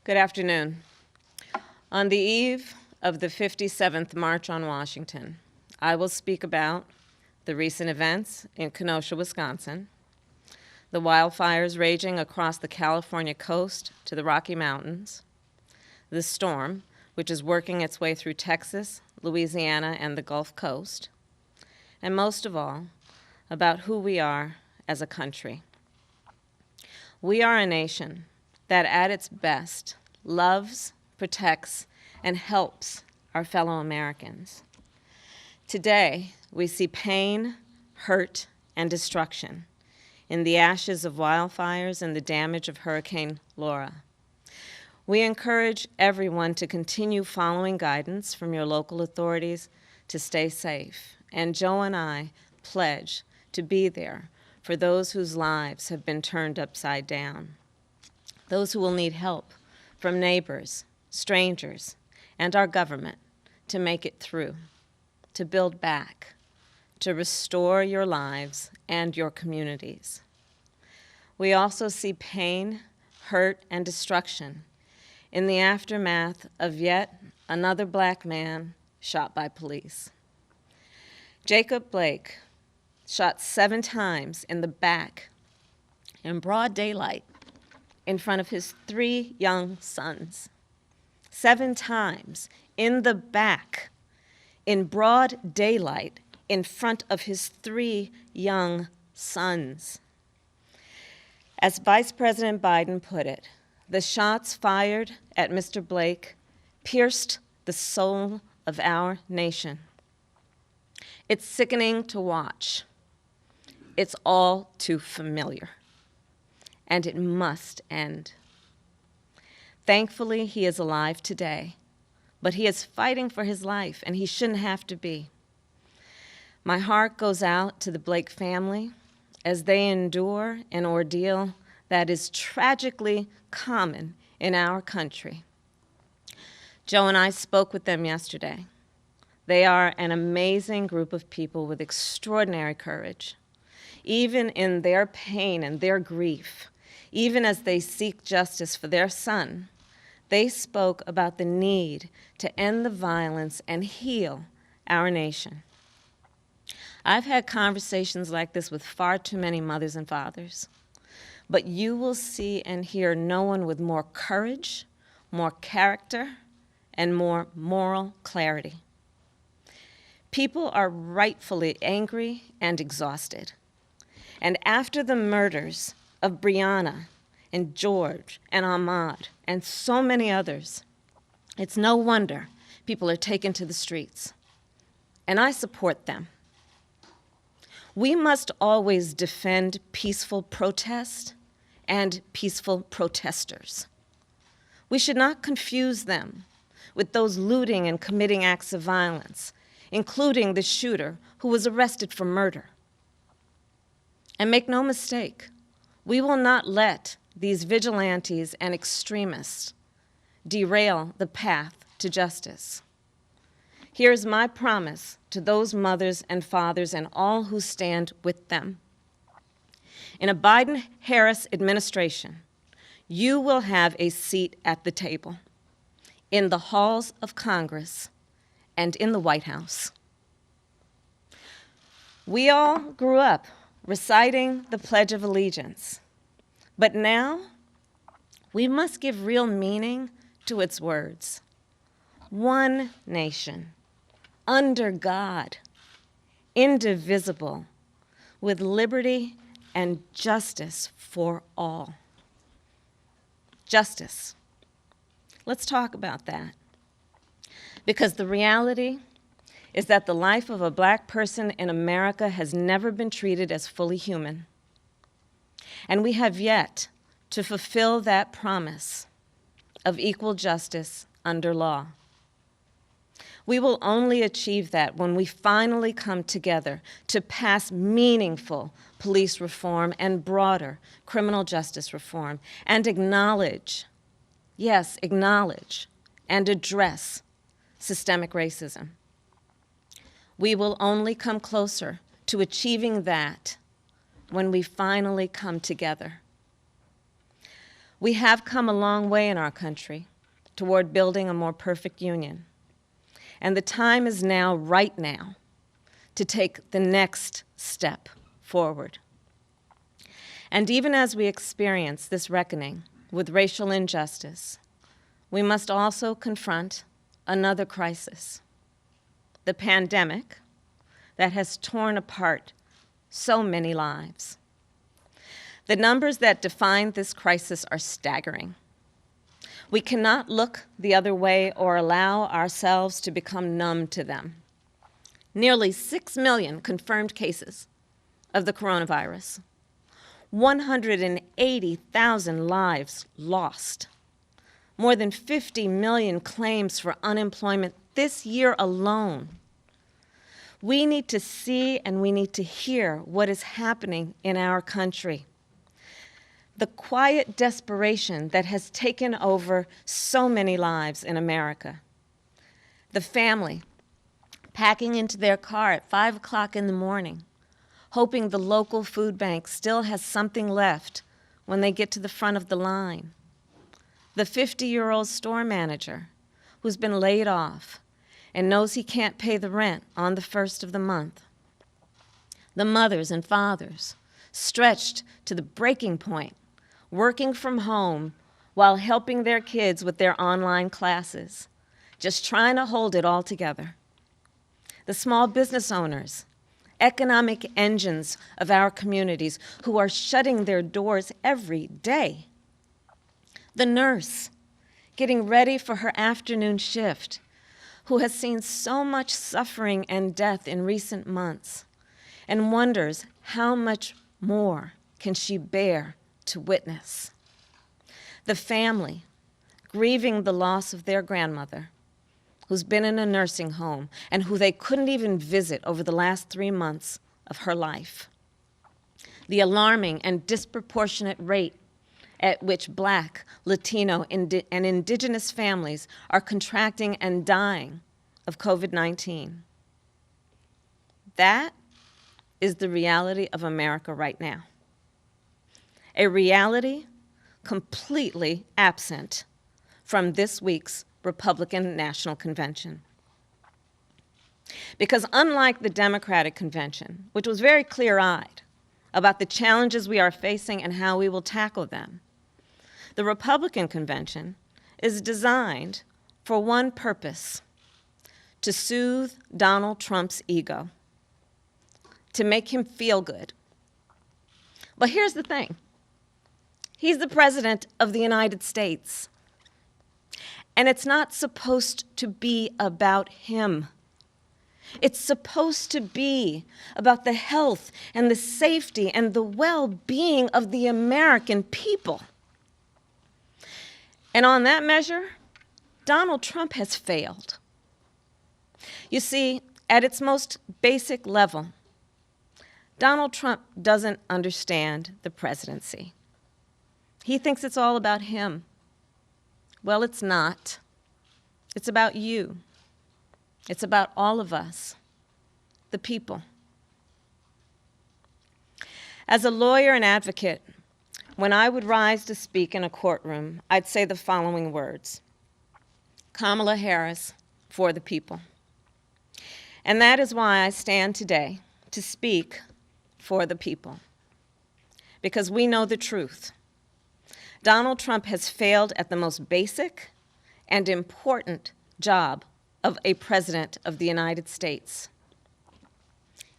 Good afternoon. On the eve of the 57th March on Washington, I will speak about the recent events in Kenosha, Wisconsin, the wildfires raging across the California coast to the Rocky Mountains, the storm, which is working its way through Texas, Louisiana, and the Gulf Coast, and most of all, about who we are as a country. We are a nation that at its best loves, protects, and helps our fellow Americans. Today, we see pain, hurt, and destruction in the ashes of wildfires and the damage of Hurricane Laura. We encourage everyone to continue following guidance from your local authorities to stay safe, and Joe and I pledge to be there for those whose lives have been turned upside down, those who will need help from neighbors, strangers, and our government to make it through, to build back, to restore your lives and your communities. We also see pain, hurt, and destruction in the aftermath of yet another black man shot by police. Jacob Blake, shot 7 times in the back in broad daylight in front of his 3 young sons. 7 times in the back in broad daylight in front of his 3 young sons. As Vice President Biden put it, the shots fired at Mr. Blake pierced the soul of our nation. It's sickening to watch. It's all too familiar, and it must end. Thankfully, he is alive today, but he is fighting for his life, and he shouldn't have to be. My heart goes out to the Blake family as they endure an ordeal that is tragically common in our country. Joe and I spoke with them yesterday. They are an amazing group of people with extraordinary courage. Even in their pain and their grief, even as they seek justice for their son, they spoke about the need to end the violence and heal our nation. I've had conversations like this with far too many mothers and fathers, but you will see and hear no one with more courage, more character, and more moral clarity. People are rightfully angry and exhausted. And after the murders of Breonna and George and Ahmaud and so many others, it's no wonder people are taken to the streets. And I support them. We must always defend peaceful protest and peaceful protesters. We should not confuse them with those looting and committing acts of violence, including the shooter who was arrested for murder. And make no mistake, we will not let these vigilantes and extremists derail the path to justice. Here's my promise to those mothers and fathers and all who stand with them. In a Biden-Harris administration, you will have a seat at the table, in the halls of Congress and in the White House. We all grew up reciting the Pledge of Allegiance, but now we must give real meaning to its words. One nation, under God, indivisible, with liberty and justice for all. Justice. Let's talk about that. Because the reality is that the life of a black person in America has never been treated as fully human. And we have yet to fulfill that promise of equal justice under law. We will only achieve that when we finally come together to pass meaningful police reform and broader criminal justice reform and acknowledge, yes, acknowledge and address systemic racism. We will only come closer to achieving that when we finally come together. We have come a long way in our country toward building a more perfect union. And the time is now, right now, to take the next step forward. And even as we experience this reckoning with racial injustice, we must also confront another crisis, the pandemic that has torn apart so many lives. The numbers that define this crisis are staggering. We cannot look the other way or allow ourselves to become numb to them. Nearly 6 million confirmed cases of the coronavirus, 180,000 lives lost, more than 50 million claims for unemployment this year alone. We need to see and we need to hear what is happening in our country. The quiet desperation that has taken over so many lives in America. The family packing into their car at 5 o'clock in the morning, hoping the local food bank still has something left when they get to the front of the line. The 50-year-old store manager who's been laid off and knows he can't pay the rent on the first of the month. The mothers and fathers stretched to the breaking point, working from home while helping their kids with their online classes, just trying to hold it all together. The small business owners, economic engines of our communities who are shutting their doors every day. The nurse getting ready for her afternoon shift, who has seen so much suffering and death in recent months and wonders how much more can she bear to witness. The family grieving the loss of their grandmother, who's been in a nursing home and who they couldn't even visit over the last 3 months of her life. The alarming and disproportionate rate at which Black, Latino, and indigenous families are contracting and dying of COVID-19. That is the reality of America right now. A reality completely absent from this week's Republican National Convention. Because unlike the Democratic Convention, which was very clear-eyed about the challenges we are facing and how we will tackle them, the Republican Convention is designed for one purpose: to soothe Donald Trump's ego, to make him feel good. But here's the thing. He's the President of the United States. And it's not supposed to be about him. It's supposed to be about the health and the safety and the well-being of the American people. And on that measure, Donald Trump has failed. You see, at its most basic level, Donald Trump doesn't understand the presidency. He thinks it's all about him. Well, it's not. It's about you. It's about all of us, the people. As a lawyer and advocate, when I would rise to speak in a courtroom, I'd say the following words: Kamala Harris, for the people. And that is why I stand today to speak for the people. Because we know the truth. Donald Trump has failed at the most basic and important job of a president of the United States.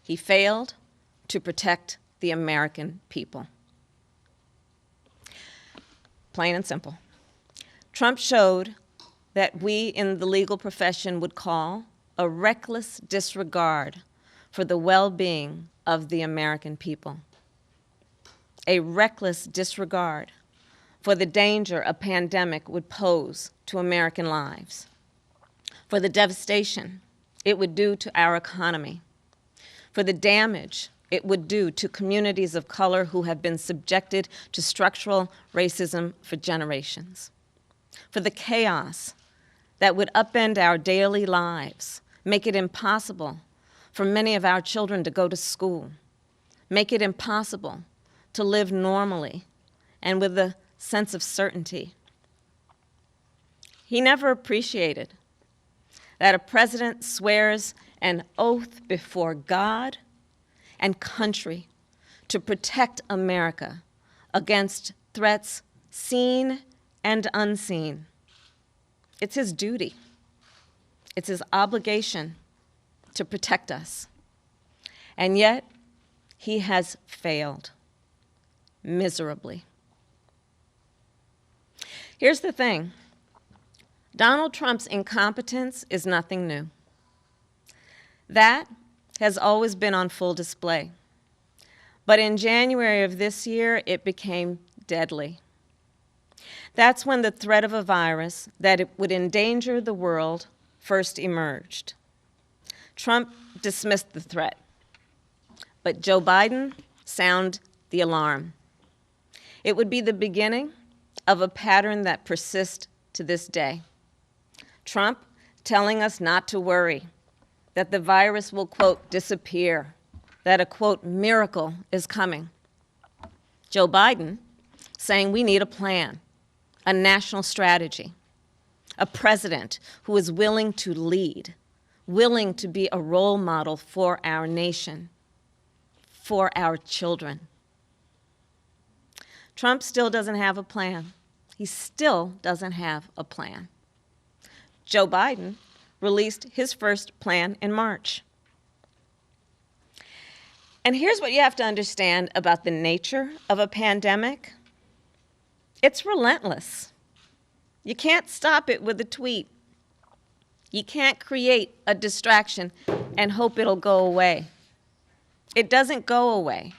He failed to protect the American people. Plain and simple. Trump showed that we in the legal profession would call a reckless disregard for the well-being of the American people. A reckless disregard for the danger a pandemic would pose to American lives, for the devastation it would do to our economy, for the damage it would do to communities of color who have been subjected to structural racism for generations, for the chaos that would upend our daily lives, make it impossible for many of our children to go to school, make it impossible to live normally and with the sense of certainty. He never appreciated that a president swears an oath before God and country to protect America against threats seen and unseen. It's his duty. It's his obligation to protect us. And yet, he has failed miserably. Here's the thing. Donald Trump's incompetence is nothing new. That has always been on full display. But in January of this year, it became deadly. That's when the threat of a virus that it would endanger the world first emerged. Trump dismissed the threat, but Joe Biden sounded the alarm. It would be the beginning of a pattern that persists to this day. Trump telling us not to worry, that the virus will, quote, disappear, that a, quote, miracle is coming. Joe Biden saying we need a plan, a national strategy, a president who is willing to lead, willing to be a role model for our nation, for our children. Trump still doesn't have a plan. He still doesn't have a plan. Joe Biden released his first plan in March. And here's what you have to understand about the nature of a pandemic. It's relentless. You can't stop it with a tweet. You can't create a distraction and hope it'll go away. It doesn't go away.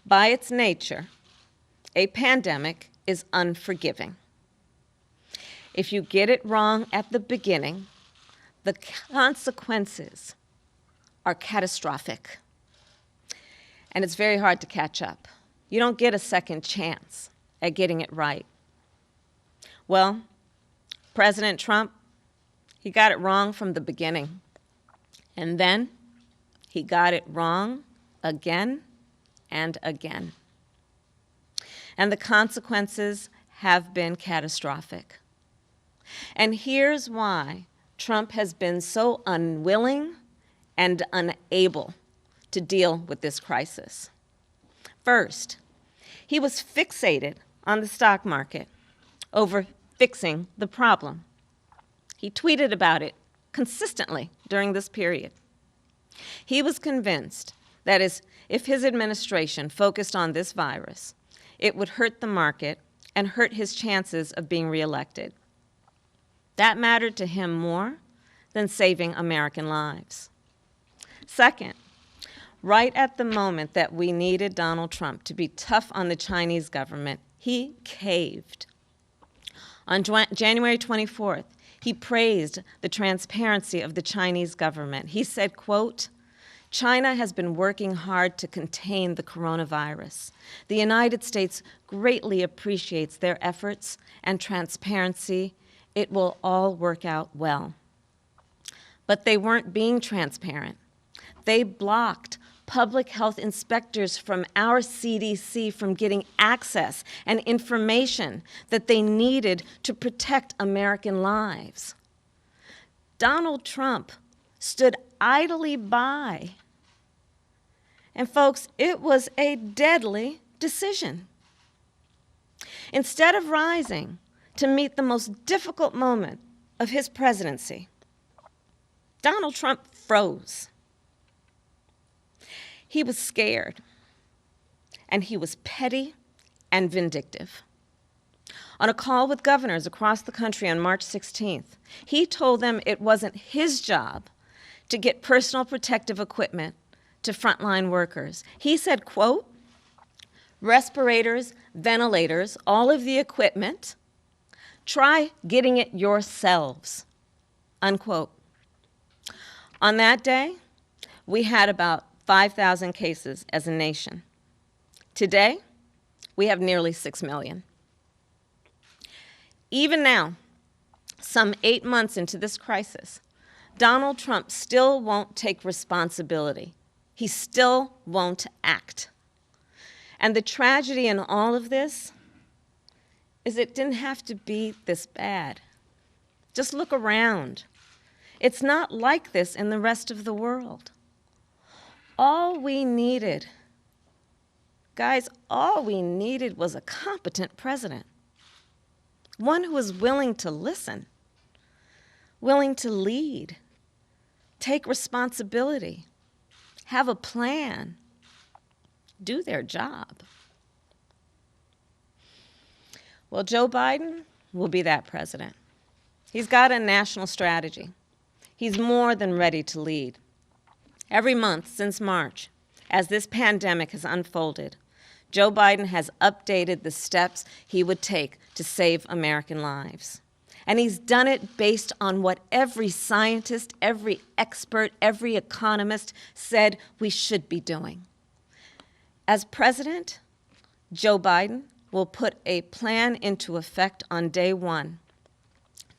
By its nature, a pandemic is unforgiving. If you get it wrong at the beginning, the consequences are catastrophic. And it's very hard to catch up. You don't get a second chance at getting it right. Well, President Trump, he got it wrong from the beginning. And then he got it wrong again and again. And the consequences have been catastrophic. And here's why Trump has been so unwilling and unable to deal with this crisis. First, he was fixated on the stock market over fixing the problem. He tweeted about it consistently during this period. He was convinced that if his administration focused on this virus, it would hurt the market and hurt his chances of being reelected. That mattered to him more than saving American lives. Second, right at the moment that we needed Donald Trump to be tough on the Chinese government, he caved. On January 24th, he praised the transparency of the Chinese government. He said, quote, China has been working hard to contain the coronavirus. The United States greatly appreciates their efforts and transparency. It will all work out well. But they weren't being transparent. They blocked public health inspectors from our CDC from getting access and information that they needed to protect American lives. Donald Trump stood idly by. And folks, it was a deadly decision. Instead of rising to meet the most difficult moment of his presidency, Donald Trump froze. He was scared, and he was petty and vindictive. On a call with governors across the country on March 16th, he told them it wasn't his job to get personal protective equipment to frontline workers. He said, quote, respirators, ventilators, all of the equipment, try getting it yourselves, unquote. On that day, we had about 5,000 cases as a nation. Today, we have nearly 6 million. Even now, some 8 months into this crisis, Donald Trump still won't take responsibility. He still won't act. And the tragedy in all of this is it didn't have to be this bad. Just look around. It's not like this in the rest of the world. All we needed, guys, all we needed was a competent president. One who was willing to listen, willing to lead, take responsibility, have a plan, do their job. Well, Joe Biden will be that president. He's got a national strategy. He's more than ready to lead. Every month since March, as this pandemic has unfolded, Joe Biden has updated the steps he would take to save American lives. And he's done it based on what every scientist, every expert, every economist said we should be doing. As president, Joe Biden will put a plan into effect on day one.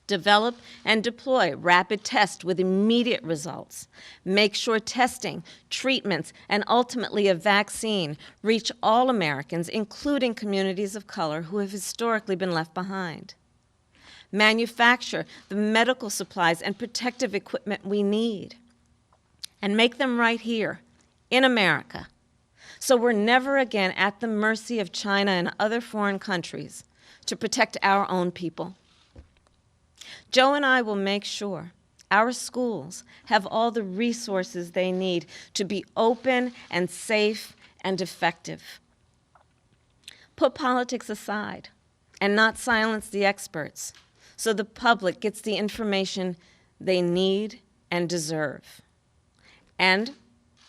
Develop and deploy rapid tests with immediate results. Make sure testing, treatments, and ultimately a vaccine reach all Americans, including communities of color who have historically been left behind. Manufacture the medical supplies and protective equipment we need. And make them right here in America, so we're never again at the mercy of China and other foreign countries to protect our own people. Joe and I will make sure our schools have all the resources they need to be open and safe and effective. Put politics aside and not silence the experts so the public gets the information they need and deserve. And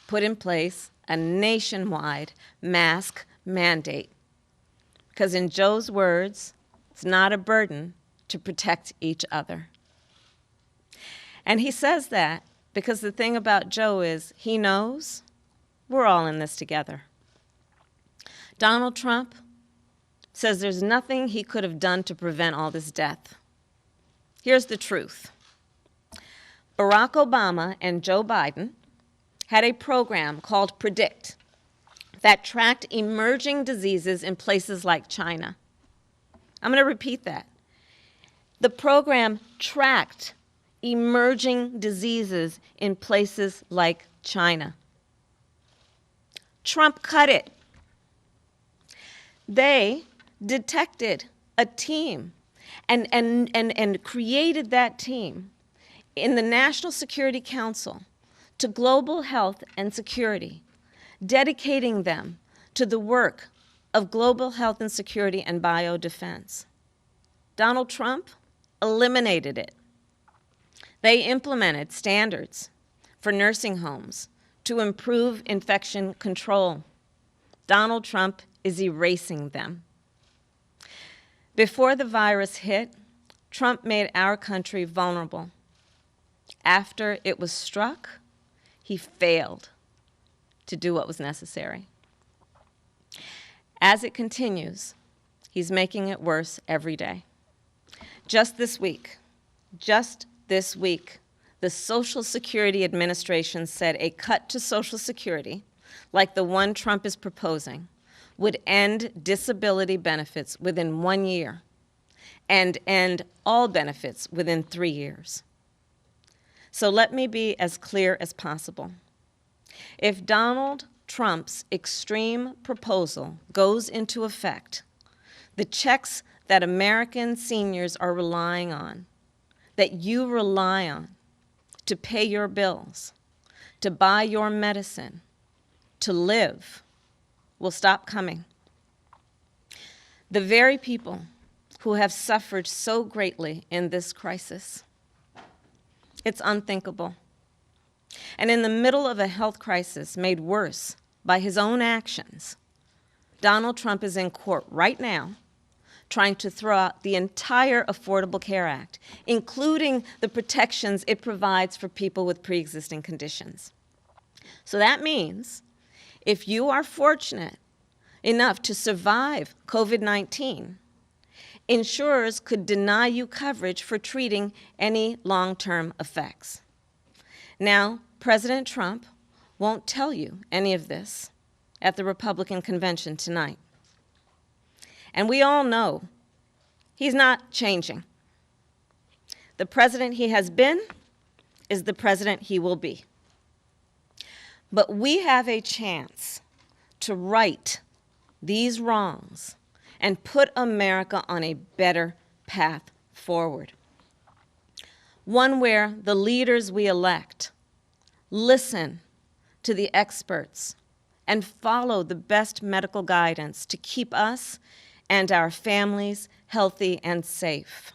put in place a nationwide mask mandate. Because in Joe's words, it's not a burden to protect each other. And he says that because the thing about Joe is he knows we're all in this together. Donald Trump says there's nothing he could have done to prevent all this death. Here's the truth. Barack Obama and Joe Biden had a program called PREDICT that tracked emerging diseases in places like China. I'm going to repeat that. The program tracked emerging diseases in places like China. Trump cut it. They detected a team and created that team in the National Security Council to global health and security, dedicating them to the work of global health and security and biodefense. Donald Trump eliminated it. They implemented standards for nursing homes to improve infection control. Donald Trump is erasing them. Before the virus hit, Trump made our country vulnerable. After it was struck, he failed to do what was necessary. As it continues, he's making it worse every day. Just this week, the Social Security Administration said a cut to Social Security, like the one Trump is proposing, would end disability benefits within 1 year and end all benefits within 3 years. So let me be as clear as possible. If Donald Trump's extreme proposal goes into effect, the checks that American seniors are relying on, that you rely on to pay your bills, to buy your medicine, to live, will stop coming. The very people who have suffered so greatly in this crisis. It's unthinkable. And in the middle of a health crisis made worse by his own actions, Donald Trump is in court right now trying to throw out the entire Affordable Care Act, including the protections it provides for people with pre-existing conditions. So that means if you are fortunate enough to survive COVID-19, insurers could deny you coverage for treating any long-term effects. Now, President Trump won't tell you any of this at the Republican convention tonight. And we all know He's not changing. The president he has been is the president he will be. But we have a chance to right these wrongs and put America on a better path forward. One where the leaders we elect listen to the experts and follow the best medical guidance to keep us and our families healthy and safe.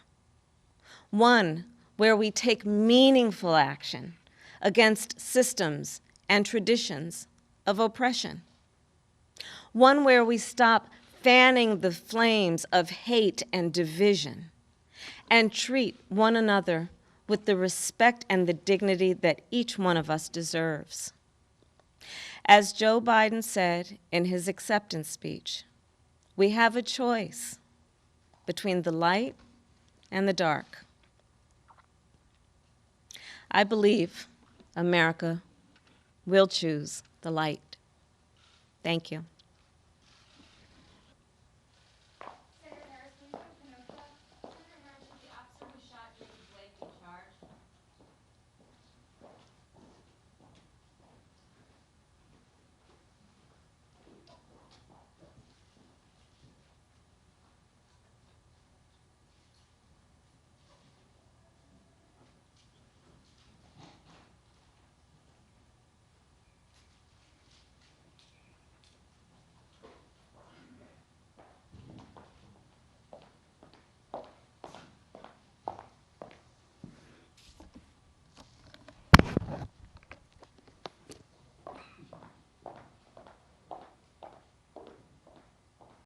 One where we take meaningful action against systems and traditions of oppression. One where we stop fanning the flames of hate and division and treat one another with the respect and the dignity that each one of us deserves. As Joe Biden said in his acceptance speech, we have a choice between the light and the dark. I believe America will choose the light. Thank you.